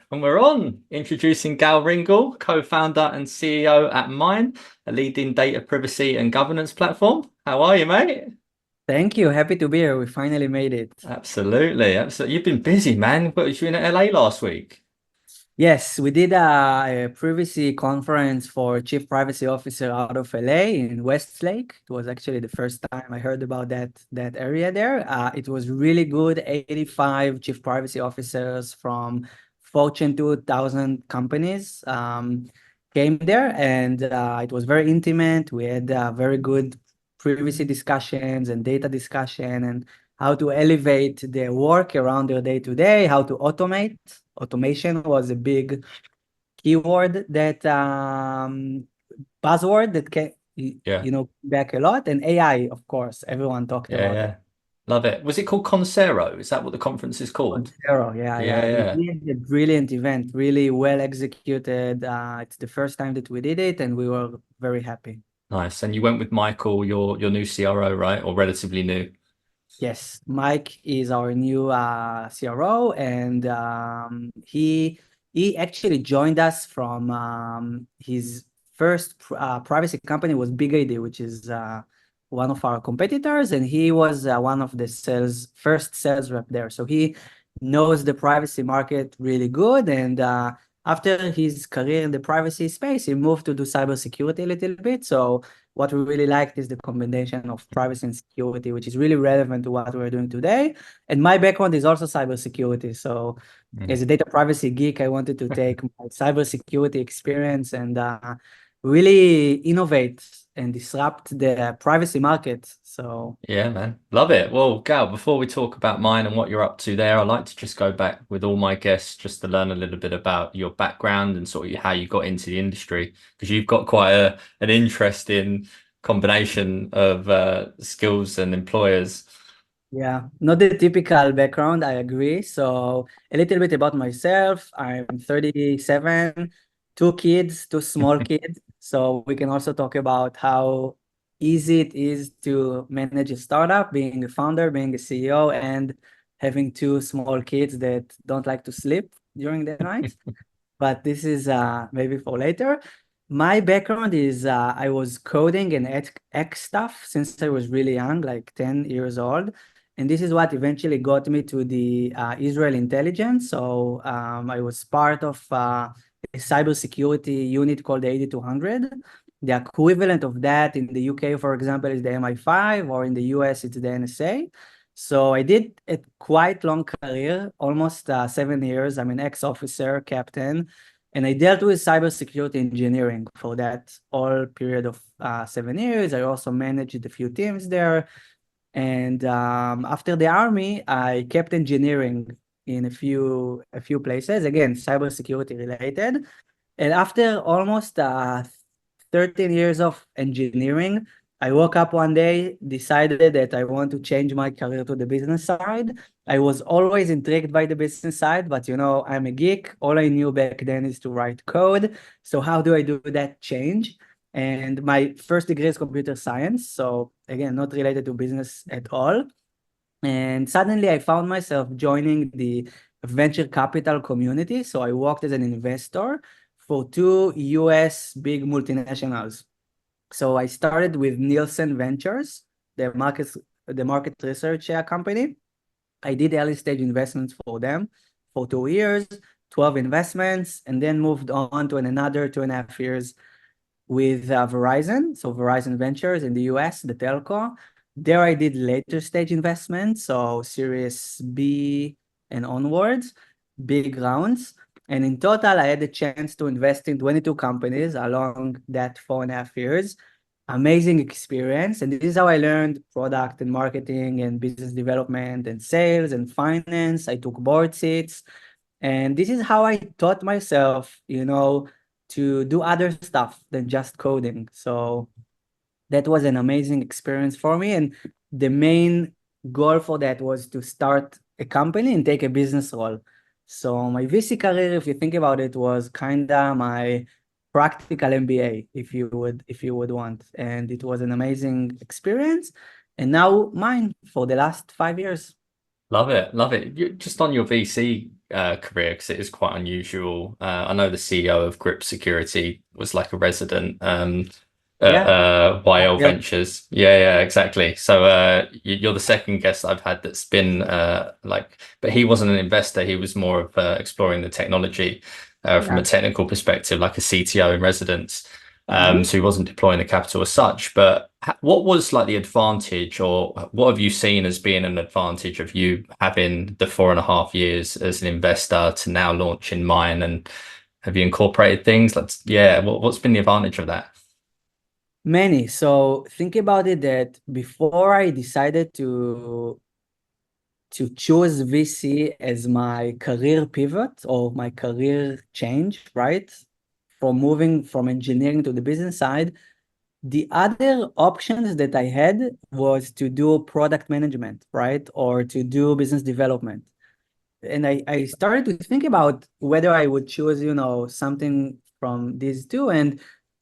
And we're on introducing Gal Ringel, co-founder and CEO at Mine, a leading data privacy and governance platform. How are you, mate? Thank you. Happy to be here. We finally made it. Absolutely, absolutely. You've been busy, man. What was you in LA last week? Yes, we did a privacy conference for Chief Privacy Officer out of LA in Westlake. It was actually the first time I heard about that area there. It was really good. 85 Chief Privacy Officers from Fortune 2000 companies came there, and it was very intimate. We had very good privacy discussions and data discussion and how to elevate their work around their day-to-day, how to automate. Automation was a big keyword that buzzword that can Yeah, back a lot, and AI, of course, everyone talked yeah, about it. yeah. Love it. Was it called Consero? Is that what the conference is called? Consero, yeah, Yeah, yeah. We yeah. did a brilliant event, really well executed. It's the first time that we did it, and we were very happy. Nice. And you went with Michael, your new CRO, right? Or relatively new. Yes, Mike is our new CRO, and he actually joined us from his first privacy company was Big ID, which is one of our competitors, and he was one of the first sales rep there. So he knows the privacy market really good, and after his career in the privacy space, he moved to do cybersecurity a little bit. So what we really liked is the combination of privacy and security, which is really relevant to what we're doing today. And my background is also cybersecurity. So Mm. as a data privacy geek, I wanted to take my cybersecurity experience and really innovate and disrupt the privacy market. So Yeah, man. Love it. Well, Gal, before we talk about mine and what you're up to there, I like to just go back with all my guests just to learn a little bit about your background and sort of how you got into the industry, because you've got quite an interesting combination of skills and employers. yeah, not the typical background, I agree. So a little bit about myself. I'm 37, two kids, two small kids. So we can also talk about how easy it is to manage a startup, being a founder, being a CEO, and having two small kids that don't like to sleep during the night. But this is maybe for later. My background is I was coding and tech stuff since I was really young, like 10 years old. And this is what eventually got me to the Israel intelligence. So I was part of a cybersecurity unit called the 8200. The equivalent of that in the UK, for example, is the MI5, or in the US, it's the NSA. So I did a quite long career, almost 7 years. I'm an ex-officer, captain, and I dealt with cybersecurity engineering for that all period of 7 years. I also managed a few teams there. And after the army, I kept engineering in a few places, again, cybersecurity related. And after almost 13 years of engineering, I woke up one day, decided that I want to change my career to the business side. I was always intrigued by the business side, but I'm a geek. All I knew back then is to write code. So how do I do that change? And my first degree is computer science. So again, not related to business at all. And suddenly I found myself joining the venture capital community. So I worked as an investor for two US big multinationals. So I started with Nielsen Ventures, the market research company. I did early stage investments for them for 2 years, 12 investments, and then moved on to another 2.5 years with Verizon. So Verizon Ventures in the US, the telco. There I did later stage investments, so Series B and onwards, big rounds. And in total, I had the chance to invest in 22 companies along that 4.5 years. Amazing experience. And this is how I learned product and marketing and business development and sales and finance. I took board seats. And this is how I taught myself, to do other stuff than just coding. So that was an amazing experience for me. And the main goal for that was to start a company and take a business role. So my VC career, if you think about it, was kind of my practical MBA, if you would want. And it was an amazing experience. And now mine for the last 5 years. Love it, love it. Just on your VC career, because it is quite unusual. I know the CEO of Grip Security was like a resident at Yeah. YL Yeah. Ventures. Yeah, yeah, exactly. So you're the second guest I've had that's been like, but he wasn't an investor. He was more of exploring the technology from a Yeah. technical perspective, like a CTO in residence. Mhm. So he wasn't deploying the capital as such, but what was like the advantage, or what have you seen as being an advantage of you having the 4.5 years as an investor to now launch in mine? And have you incorporated things? Yeah, what's been the advantage of that? Many. So think about it that before I decided to choose VC as my career pivot or my career change, right? From moving from engineering to the business side, the other options that I had was to do product management, right? Or to do business development. And I started to think about whether I would choose, something from these two. And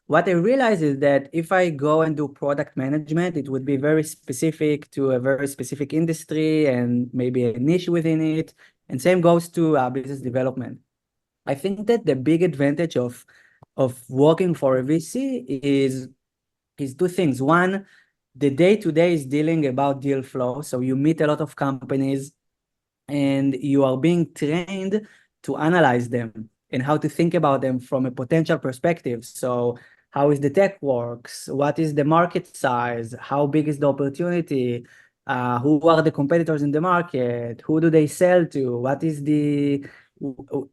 what I realized is that if I go and do product management, it would be very specific to a very specific industry and maybe a niche within it. And same goes to business development. I think that the big advantage of working for a VC is two things. One, the day-to-day is dealing about deal flow. So you meet a lot of companies and you are being trained to analyze them and how to think about them from a potential perspective. So how is the tech works? What is the market size? How big is the opportunity? Who are the competitors in the market? Who do they sell to?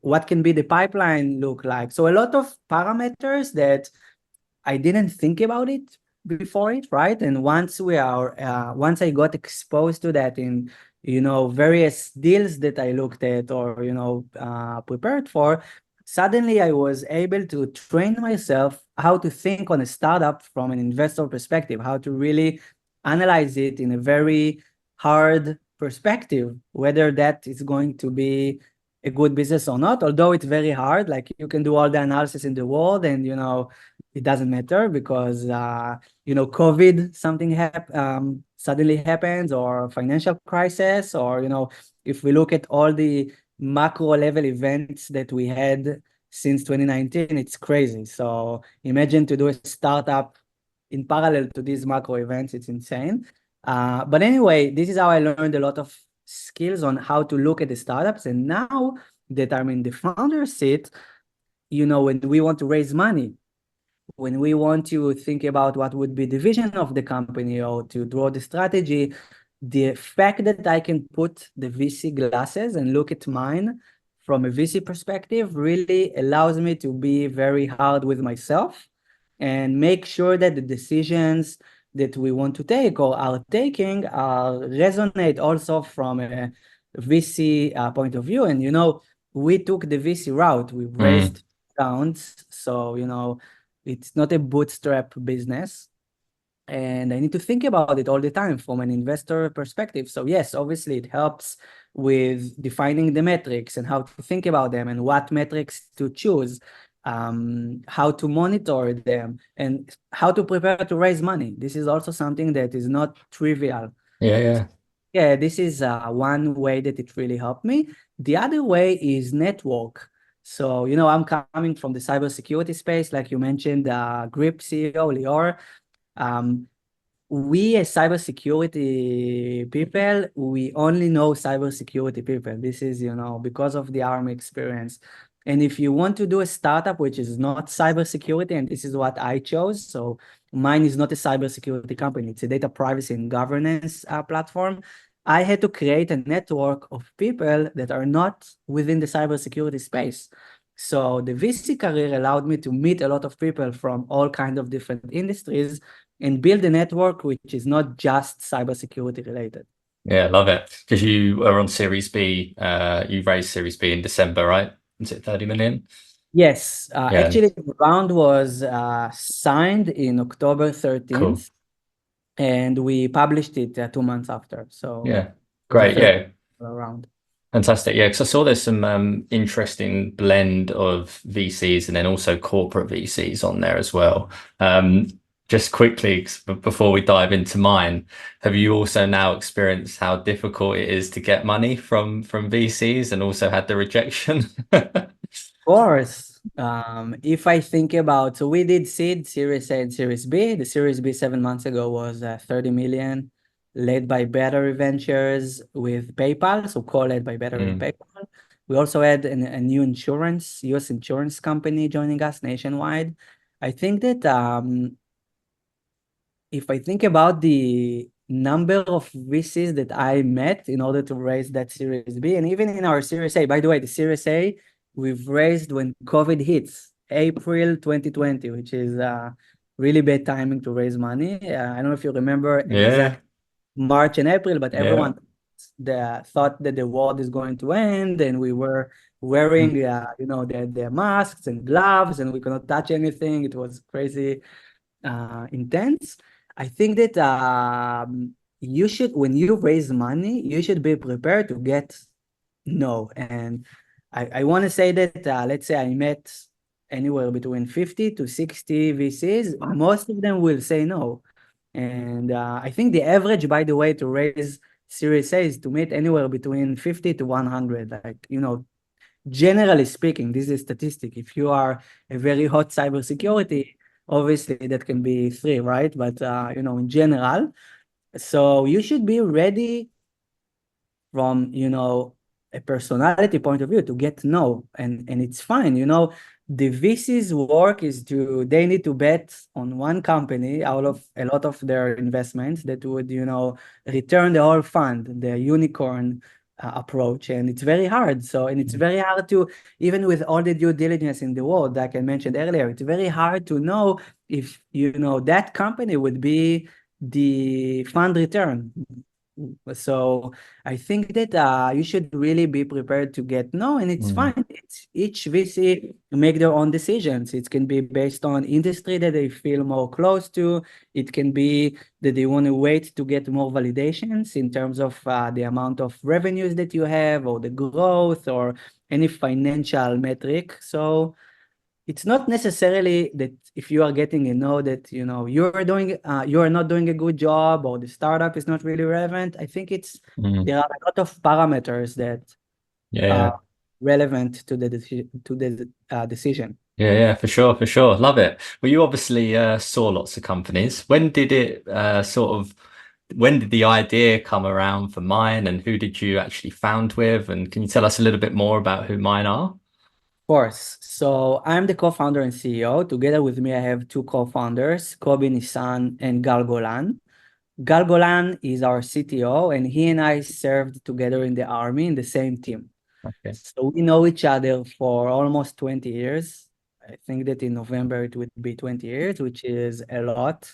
What can be the pipeline look like? So a lot of parameters that I didn't think about it before it, right? And once I got exposed to that in, various deals that I looked at or, prepared for, suddenly I was able to train myself how to think on a startup from an investor perspective, how to really analyze it in a very hard perspective, whether that is going to be a good business or not, although it's very hard. Like you can do all the analysis in the world and, it doesn't matter because COVID suddenly happens, or financial crisis, or if we look at all the macro level events that we had since 2019, it's crazy. So imagine to do a startup in parallel to these macro events, it's insane. But anyway, this is how I learned a lot of skills on how to look at the startups. And now that I'm in the founder seat, when we want to raise money, when we want to think about what would be the vision of the company or to draw the strategy, the fact that I can put the VC glasses and look at mine from a VC perspective really allows me to be very hard with myself and make sure that the decisions that we want to take or are taking resonate also from a VC point of view. And, we took the VC route. We Mm. raised rounds. So, it's not a bootstrap business. And I need to think about it all the time from an investor perspective. So yes, obviously it helps with defining the metrics and how to think about them and what metrics to choose, how to monitor them, and how to prepare to raise money. This is also something that is not trivial. Yeah, yeah. Yeah, this is one way that it really helped me. The other way is network. So, I'm coming from the cybersecurity space, like you mentioned, Grip CEO, Lior. Um, we as cybersecurity people, we only know cybersecurity people. This is, because of the army experience. And if you want to do a startup which is not cybersecurity, and this is what I chose, so mine is not a cybersecurity company, it's a data privacy and governance platform. I had to create a network of people that are not within the cybersecurity space. So the VC career allowed me to meet a lot of people from all kinds of different industries and build a network which is not just cybersecurity related. Yeah, love it. Because you were on Series B, you raised Series B in December, right? Is it 30 million? Yes, Yeah, actually, the round was signed in October cool. 13th, and we published it 2 months after. So Yeah, it was a great. third Yeah, round. fantastic. Yeah, because I saw there's some interesting blend of VCs and then also corporate VCs on there as well. Um, just quickly, before we dive into mine, have you also now experienced how difficult it is to get money from VCs and also had the rejection? Course. If I think about, so we did seed, Series A and Series B. The Series B 7 months ago was 30 million, led by Battery Ventures with PayPal, so co-led by Battery and Mm, PayPal. We also had a new US insurance company joining us nationwide. I think that if I think about the number of VCs that I met in order to raise that Series B, and even in our Series A, by the way, the Series A we've raised when COVID hits, April 2020, which is really bad timing to raise money. I don't know if you remember yeah, exact March and April, but yeah. everyone thought that the world is going to end, and we were wearing, the masks and gloves, and we could not touch anything. It was crazy intense. I think that you should, when you raise money, you should be prepared to get no. And I want to say that, let's say I met anywhere between 50 to 60 VCs, most of them will say no. And I think the average, by the way, to raise Series A is to meet anywhere between 50 to 100. Like, generally speaking, this is statistic. If you are a very hot cybersecurity, obviously that can be three, right? But in general, so you should be ready from a personality point of view to get no, and it's fine. The VC's work is they need to bet on one company out of a lot of their investments that would return the whole fund, the unicorn approach, and it's very hard. So, and it's very hard to, even with all the due diligence in the world, like I mentioned earlier, it's very hard to know if that company would be the fund return. So I think that you should really be prepared to get no, and it's Mm, fine. It's each VC make their own decisions. It can be based on industry that they feel more close to. It can be that they want to wait to get more validations in terms of the amount of revenues that you have, or the growth, or any financial metric. So it's not necessarily that if you are getting a no that you are not doing a good job, or the startup is not really relevant. I think mm. there are a lot of parameters that Yeah, yeah. are relevant to the decision. Yeah, yeah, for sure, for sure. Love it. Well, you obviously saw lots of companies. When did the idea come around for Mine, and who did you actually found with? And can you tell us a little bit more about who Mine are? Of course. So I'm the co-founder and CEO. Together with me, I have two co-founders, Kobi Nissan and Gal Golan. Gal Golan is our CTO, and he and I served together in the army in the same team. Okay. So we know each other for almost 20 years. I think that in November it would be 20 years, which is a lot.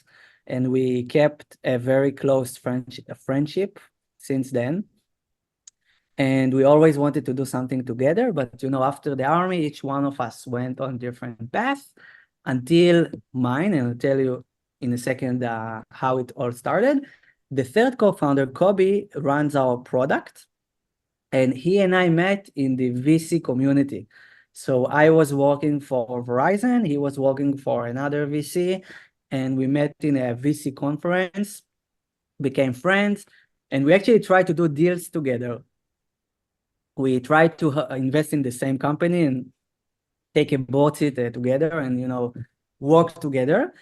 And we kept a very close friendship since then. And we always wanted to do something together. But, after the army, each one of us went on different paths until Mine, and I'll tell you in a second how it all started. The third co-founder, Kobe, runs our product, and he and I met in the VC community. So I was working for Verizon, he was working for another VC, and we met in a VC conference, became friends, and we actually tried to do deals together. We tried to invest in the same company and take a board seat together, and work together.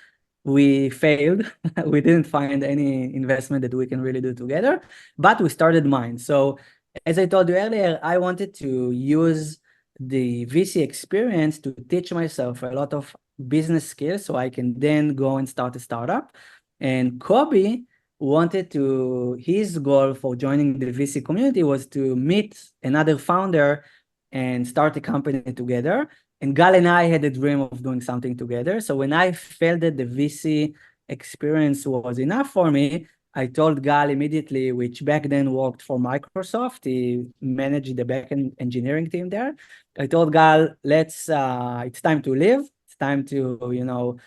We failed. We didn't find any investment that we can really do together, but we started Mine. So as I told you earlier, I wanted to use the VC experience to teach myself a lot of business skills so I can then go and start a startup. And Kobe his goal for joining the VC community was to meet another founder and start a company together. And Gal and I had a dream of doing something together. So when I felt that the VC experience was enough for me, I told Gal immediately, which back then worked for Microsoft. He managed the backend engineering team there. I told Gal, it's time to live. It's time to,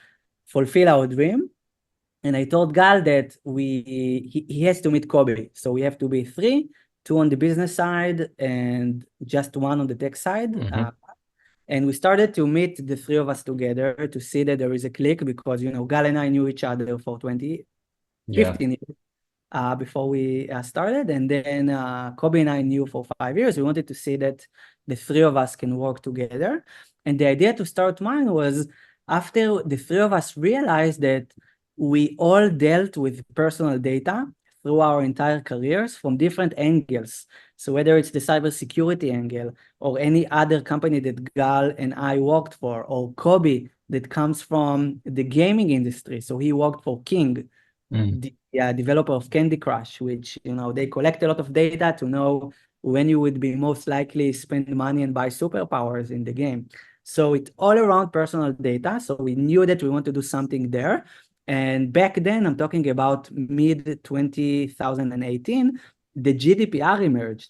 fulfill our dream. And I told Gal that he has to meet Kobe. So we have to be three, two on the business side and just one on the tech side. Hmm. And we started to meet the three of us together to see that there is a click because, Gal and I knew each other for 20, Yeah. 15 years before we started. And then Kobe and I knew for 5 years. We wanted to see that the three of us can work together. And the idea to start mine was after the three of us realized that we all dealt with personal data through our entire careers from different angles. So whether it's the cybersecurity angle or any other company that Gal and I worked for, or Kobe that comes from the gaming industry. So he worked for King, Mm. the developer of Candy Crush, which, they collect a lot of data to know when you would be most likely spend money and buy superpowers in the game. So it's all around personal data. So we knew that we want to do something there. And back then, I'm talking about mid 2018, the GDPR emerged.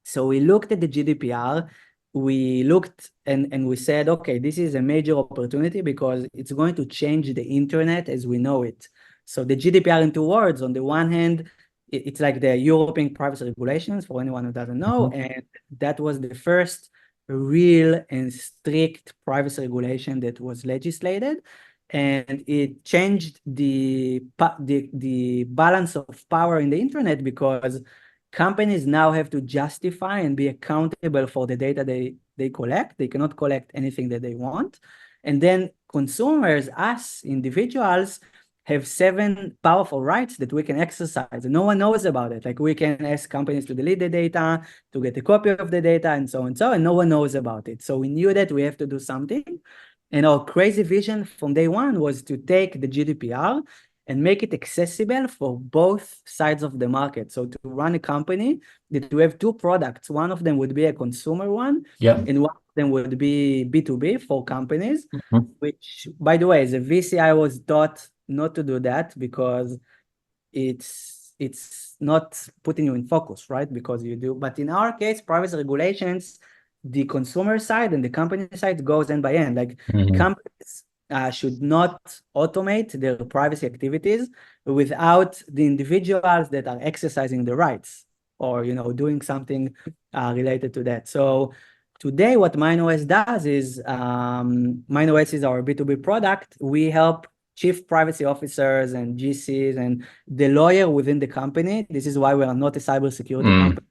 So we looked at the GDPR, we looked and we said, okay, this is a major opportunity because it's going to change the internet as we know it. So the GDPR in two words, on the one hand, it's like the European privacy regulations for anyone who doesn't know. Mhm. And that was the first real and strict privacy regulation that was legislated. And it changed the balance of power in the internet because companies now have to justify and be accountable for the data they collect. They cannot collect anything that they want. And then consumers, us individuals, have 7 powerful rights that we can exercise. And no one knows about it. Like we can ask companies to delete the data, to get a copy of the data, and so and so, and no one knows about it. So we knew that we have to do something. And our crazy vision from day one was to take the GDPR and make it accessible for both sides of the market. So to run a company that we have two products, one of them would be a consumer one, Yeah. and one of them would be B2B for companies, Mhm. which, by the way, as a VC, I was taught not to do that because it's not putting you in focus, right? Because you do. But in our case, privacy regulations, the consumer side and the company side goes end by end. Like Mhm. companies should not automate their privacy activities without the individuals that are exercising the rights or doing something related to that. So today, what MineOS does is MineOS is our B2B product. We help chief privacy officers and GCs and the lawyer within the company. This is why we are not a cybersecurity Mm. company.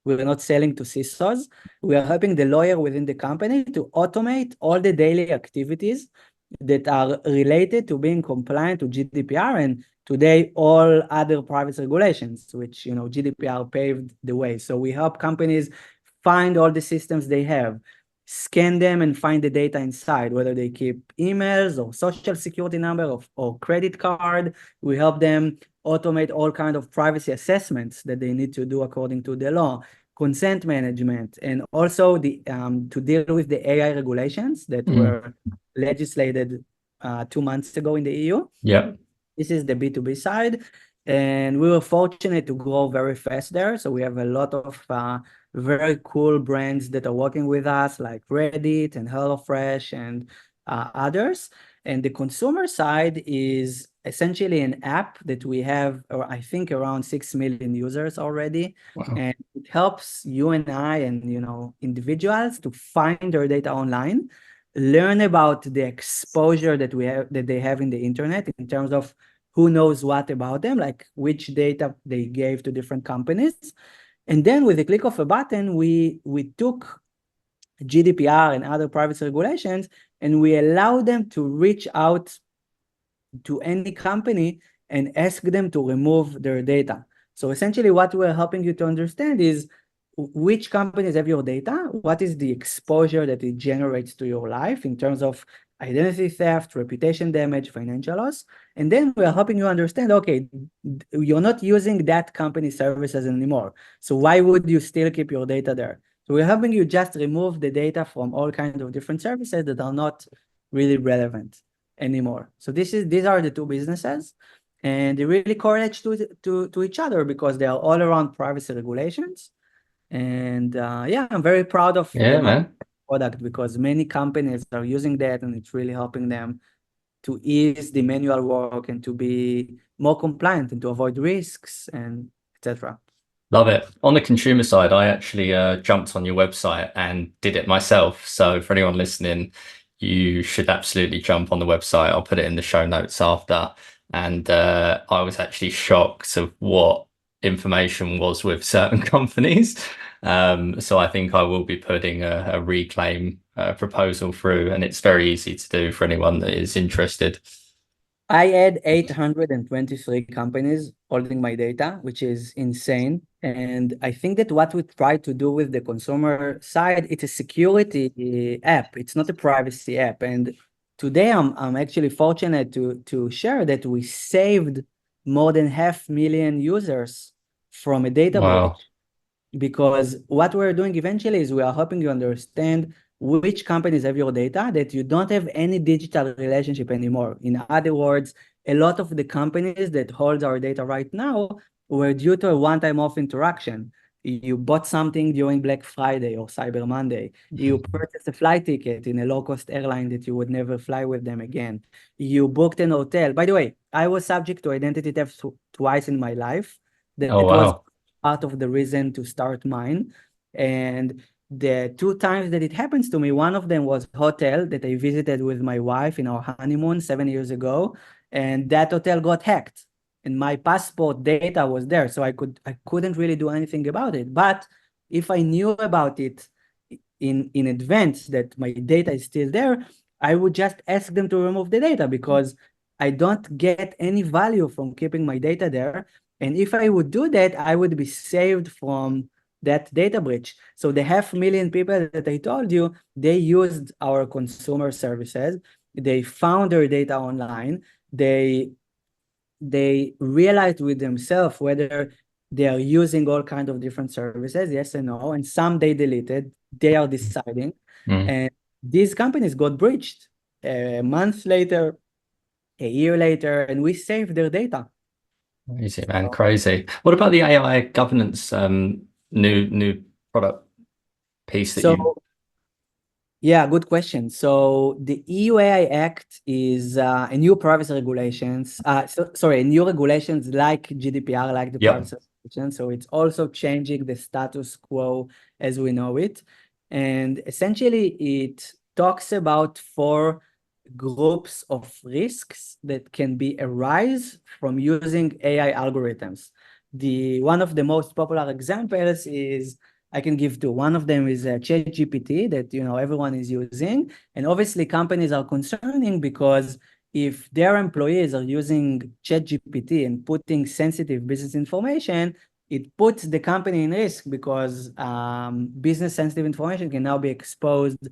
We're not selling to CISOs. We are helping the lawyer within the company to automate all the daily activities that are related to being compliant to GDPR and today all other privacy regulations, which GDPR paved the way. So we help companies find all the systems they have, scan them and find the data inside, whether they keep emails or social security number or credit card. We help them automate all kind of privacy assessments that they need to do according to the law, consent management, and also to deal with the AI regulations that Mm. were legislated 2 months ago in the EU. Yeah. This is the B2B side. And we were fortunate to grow very fast there. So we have a lot of very cool brands that are working with us, like Reddit and HelloFresh and others. And the consumer side is essentially an app that we have, or I think around 6 million users already. Wow. And it helps you and I and individuals to find their data online, learn about the exposure that they have in the internet in terms of who knows what about them, like which data they gave to different companies. And then with the click of a button, we took GDPR and other privacy regulations, and we allow them to reach out to any company and ask them to remove their data. So essentially what we're helping you to understand is which companies have your data, what is the exposure that it generates to your life in terms of identity theft, reputation damage, financial loss. And then we're helping you understand, okay, you're not using that company services anymore. So why would you still keep your data there? So we're helping you just remove the data from all kinds of different services that are not really relevant anymore. So these are the two businesses, and they really correlate to each other because they are all around privacy regulations. And yeah, I'm very proud of the Yeah, my man. product because many companies are using that, and it's really helping them to ease the manual work and to be more compliant and to avoid risks and etc. Love it. On the consumer side, I actually jumped on your website and did it myself. So for anyone listening, you should absolutely jump on the website. I'll put it in the show notes after. And I was actually shocked of what information was with certain companies. So I think I will be putting a reclaim proposal through, and it's very easy to do for anyone that is interested. I had 823 companies holding my data, which is insane. And I think that what we try to do with the consumer side, it's a security app. It's not a privacy app. And today I'm actually fortunate to share that we saved more than 500,000 users from a data Wow. breach, because what we're doing eventually is we are helping you understand which companies have your data that you don't have any digital relationship anymore. In other words, a lot of the companies that hold our data right now were due to a one-time off interaction. You bought something during Black Friday or Cyber Monday. You purchased a flight ticket in a low-cost airline that you would never fly with them again. You booked an hotel. By the way, I was subject to identity theft twice in my life. Oh, That was wow. part of the reason to start mine. And the two times that it happens to me, one of them was hotel that I visited with my wife in our honeymoon 7 years ago, and that hotel got hacked, and my passport data was there, so I couldn't really do anything about it. But if I knew about it in advance that my data is still there, I would just ask them to remove the data, because I don't get any value from keeping my data there. And if I would do that, I would be saved from that data breach. So the 500,000 people that I told you, they used our consumer services. They found their data online. They realized with themselves whether they are using all kinds of different services, yes and no, and some they deleted. They are deciding, Mm. and these companies got breached a month later, a year later, and we saved their data. Crazy, man, crazy. What about the AI governance new product piece that you? So yeah, good question. So the EU AI Act is a new privacy regulations. Sorry, new regulations like GDPR, like the Yep. privacy regulation. So it's also changing the status quo as we know it. And essentially, it talks about four groups of risks that can be arise from using AI algorithms. The one of the most popular examples is, I can give two. One of them is ChatGPT that everyone is using, and obviously companies are concerning because if their employees are using ChatGPT and putting sensitive business information, it puts the company in risk, because business sensitive information can now be exposed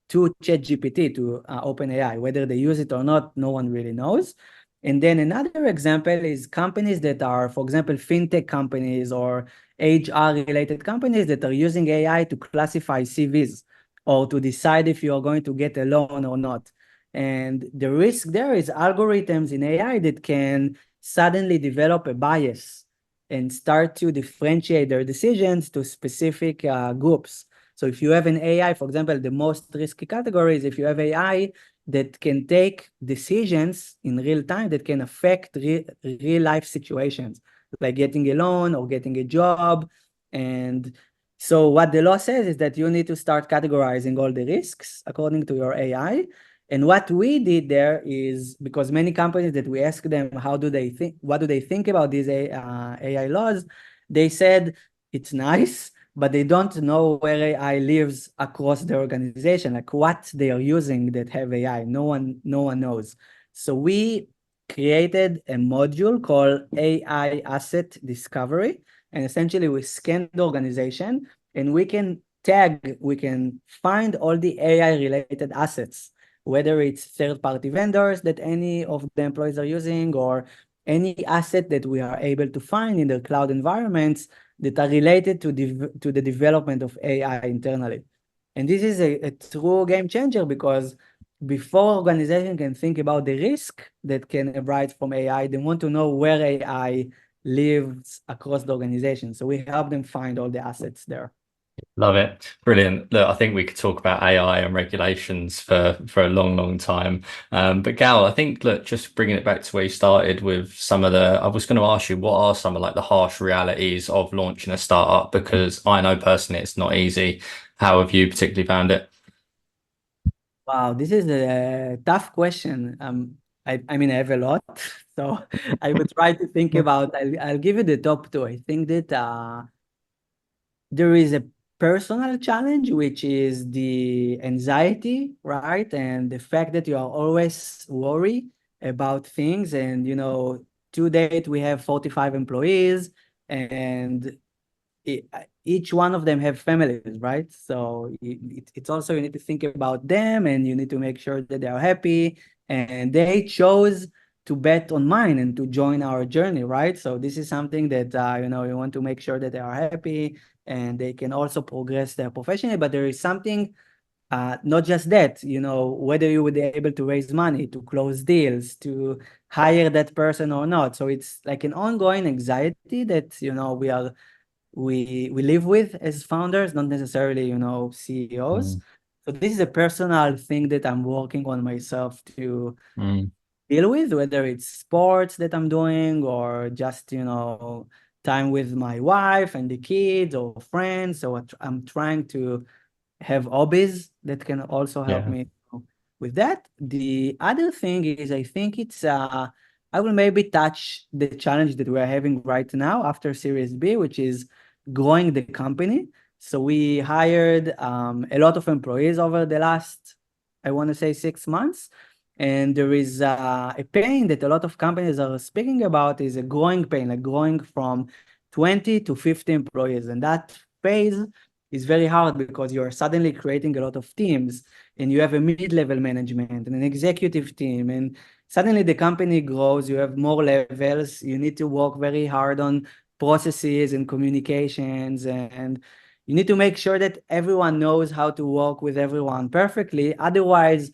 to ChatGPT, to OpenAI. Whether they use it or not, no one really knows. And then another example is companies that are, for example, fintech companies or HR-related companies that are using AI to classify CVs or to decide if you are going to get a loan or not. And the risk there is algorithms in AI that can suddenly develop a bias and start to differentiate their decisions to specific groups. So if you have an AI, for example, the most risky category is if you have AI that can take decisions in real time that can affect real life situations, like getting a loan or getting a job. And so what the law says is that you need to start categorizing all the risks according to your AI. And what we did there is, because many companies that we asked them, how do they think, what do they think about these AI laws? They said, it's nice, but they don't know where AI lives across the organization, like what they are using that have AI. No one knows. So we created a module called AI Asset Discovery, and essentially we scan the organization and we can find all the AI related assets, whether it's third-party vendors that any of the employees are using, or any asset that we are able to find in their cloud environments that are related to the development of AI internally. And this is a true game changer, because before organization can think about the risk that can arise from AI, they want to know where AI lives across the organization. So we help them find all the assets there. Love it. Brilliant. Look, I think we could talk about AI and regulations for a long, long time. But Gal, I think, look, just bringing it back to where you started with some of I was going to ask you, what are some of like the harsh realities of launching a startup? Because I know personally it's not easy. How have you particularly found it? Wow, this is a tough question. I mean, I have a lot, so I would try to think about. I'll give you the top two. I think that there is a personal challenge, which is the anxiety, right? And the fact that you are always worried about things. And, to date, we have 45 employees, and each one of them have families, right? So it's also, you need to think about them, and you need to make sure that they are happy. And they chose to bet on mine and to join our journey, right? So this is something that, you want to make sure that they are happy and they can also progress their professionally. But there is something, not just that, whether you would be able to raise money, to close deals, to hire that person or not. So it's like an ongoing anxiety that, we live with as founders, not necessarily, CEOs. Mm, So this is a personal thing that I'm working on myself to mm, deal with, whether it's sports that I'm doing or just, time with my wife and the kids or friends. So I'm trying to have hobbies that can also help yeah. me with that. The other thing is, I think I will maybe touch the challenge that we're having right now after Series B, which is growing the company. So we hired a lot of employees over the last, I want to say, 6 months. And there is a pain that a lot of companies are speaking about, is a growing pain, like growing from 20 to 50 employees. And that phase is very hard because you're suddenly creating a lot of teams, and you have a mid-level management and an executive team, and suddenly the company grows, you have more levels, you need to work very hard on processes and communications, and you need to make sure that everyone knows how to work with everyone perfectly. Otherwise,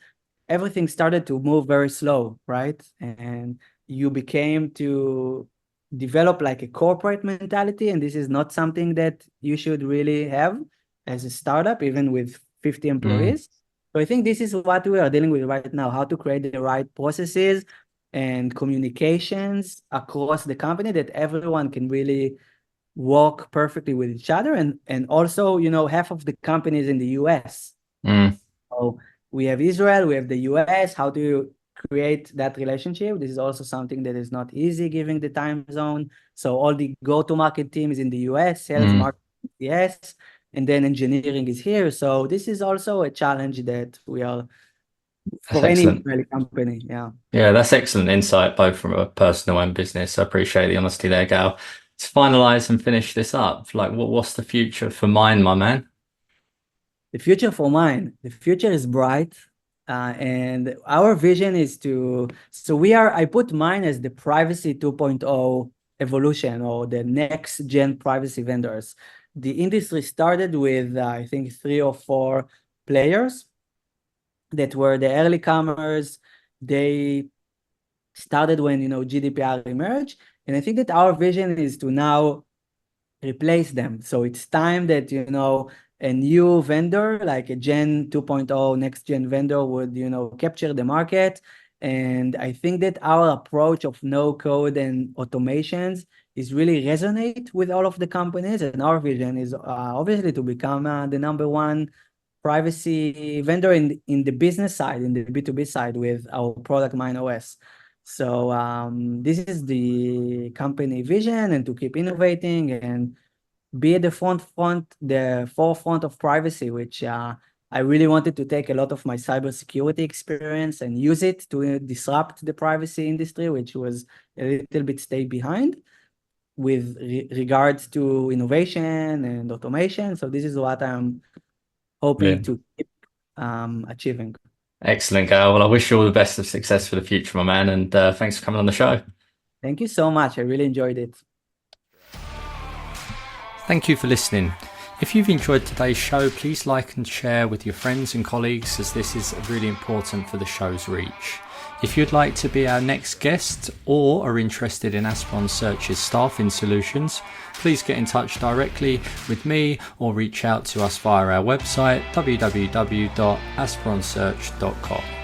everything started to move very slow, right? And you became to develop like a corporate mentality, and this is not something that you should really have as a startup, even with 50 Mm, employees. So I think this is what we are dealing with right now, how to create the right processes and communications across the company that everyone can really work perfectly with each other. And also, half of the companies in the US. mm, So we have Israel, we have the US. How do you create that relationship? This is also something that is not easy given the time zone. So all the go-to-market team is in the US, sales, mm. marketing, yes, and then engineering is here. So this is also a challenge that we are That's for any excellent. Israeli company. Yeah. Yeah, that's excellent insight, both from a personal and business. I appreciate the honesty there, Gal. To finalize and finish this up, like what's the future for mine, my man? The future for mine, the future is bright. And our vision is I put mine as the privacy 2.0 evolution, or the next gen privacy vendors. The industry started with, I think, three or four players that were the early comers. They started when, GDPR emerged. And I think that our vision is to now replace them. So it's time that, a new vendor like a Gen 2.0 next gen vendor would, capture the market. And I think that our approach of no code and automations is really resonate with all of the companies. And our vision is obviously to become the number one privacy vendor in the business side, in the B2B side, with our product Mine OS. So this is the company vision, and to keep innovating and be at the forefront of privacy, which I really wanted to take a lot of my cybersecurity experience and use it to disrupt the privacy industry, which was a little bit stay behind with regards to innovation and automation. So this is what I'm hoping Brilliant. to keep achieving. Excellent, Gal. Well, I wish you all the best of success for the future, my man, and thanks for coming on the show. Thank you so much. I really enjoyed it. Thank you for listening. If you've enjoyed today's show, please like and share with your friends and colleagues, as this is really important for the show's reach. If you'd like to be our next guest or are interested in Aspiron Search's staffing solutions, please get in touch directly with me or reach out to us via our website www.aspironsearch.com.